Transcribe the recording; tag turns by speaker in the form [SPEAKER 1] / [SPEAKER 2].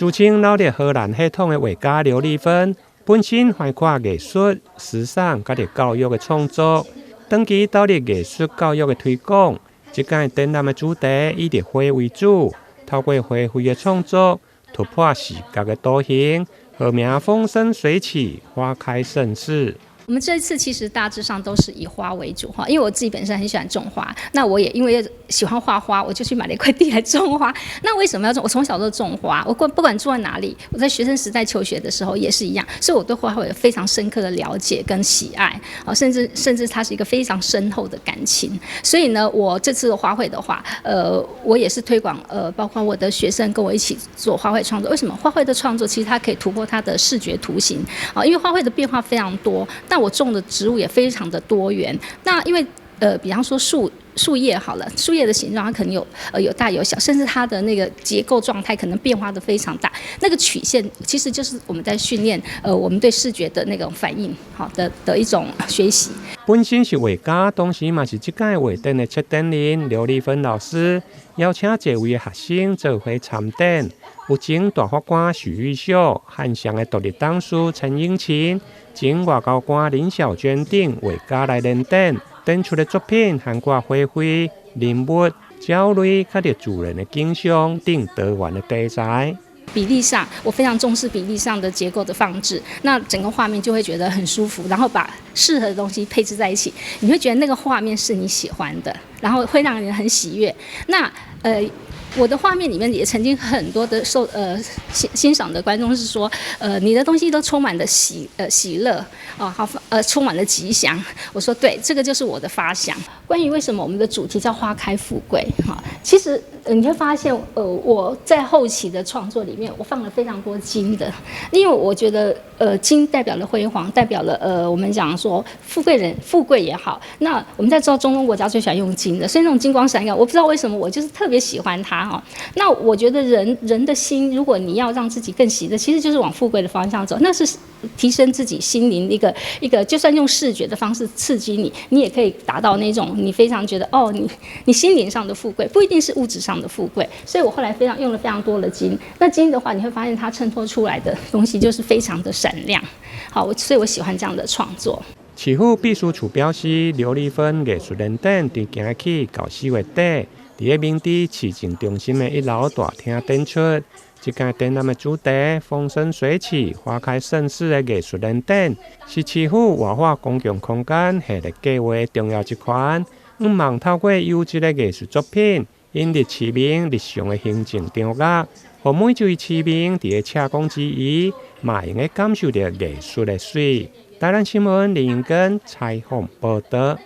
[SPEAKER 1] 自称脑力荷兰系统的画家刘丽芬，本身怀跨艺术、时尚、甲教育的创作，长期投入艺术教育的推广。这届展览的主题以立花为主，透过花卉的创作，突破视觉的多形，号名风生水起，花开盛世。
[SPEAKER 2] 我们这一次其实大致上都是以花为主哈，因为我自己本身很喜欢种花，那我也因为喜欢画花，我就去买了一块地来种花。那为什么要种？我从小都种花，我不管住在哪里，我在学生时代求学的时候也是一样，所以我对花卉有非常深刻的了解跟喜爱啊，甚至它是一个非常深厚的感情。所以呢，我这次的花卉的话，我也是推广包括我的学生跟我一起做花卉创作。为什么花卉的创作其实它可以突破它的视觉图形啊？因为花卉的变化非常多，但我种的植物也非常的多元。那因为比方说树叶好了，树叶的形状它可能有大有小，甚至它的那个结构状态可能变化的非常大。那个曲线其实就是我们在训练我们对视觉的那种反应好的一种学习。
[SPEAKER 1] 本身是画家，同时嘛是这届画展的策展人刘丽芬老师，邀请这位学生做伙参展。有前大法官许玉秀、汉翔的独立党书陈英琴、前外交官林小娟等画家来联展，展出的作品涵盖花卉、人物、鸟类、甲着自然的景象等多元的题材。
[SPEAKER 2] 比例上，我非常重视比例上的结构的放置，那整个画面就会觉得很舒服，然后把适合的东西配置在一起，你会觉得那个画面是你喜欢的，然后会让人很喜悦。那我的画面里面也曾经很多的欣赏的观众是说，你的东西都充满了喜乐充满了吉祥。我说对，这个就是我的发想。关于为什么我们的主题叫花开富贵哈，其实你会发现我在后期的创作里面，我放了非常多金的，因为我觉得金代表了辉煌，代表了我们讲说富贵也好。那我们在知道中东国家最喜欢用金的，所以那种金光闪耀，我不知道为什么我就是特别喜欢它哈。那我觉得人的心，如果你要让自己更喜乐，其实就是往富贵的方向走，那是提升自己心灵一个，就算用视觉的方式刺激你，你也可以达到那种你非常觉得你心灵上的富贵，不一定是物质上的富贵。所以我后来用了非常多的金。那金的话，你会发现它衬托出来的东西就是非常的闪亮。好，所以我喜欢这样的创作。
[SPEAKER 1] 市府秘书处表示，刘丽芬艺术联展从今日起到4月底，在明治市政中心的1楼大厅展出。这届展览的主题“风生水起，花开盛世”的艺术联展，是市府活化公共空间系列计划重要一环。望透过优质的艺术作品，引入市民日常的行政场合，让每一位市民在车公之余，嘛用感受到艺术的水。台南新闻林英根采访报道。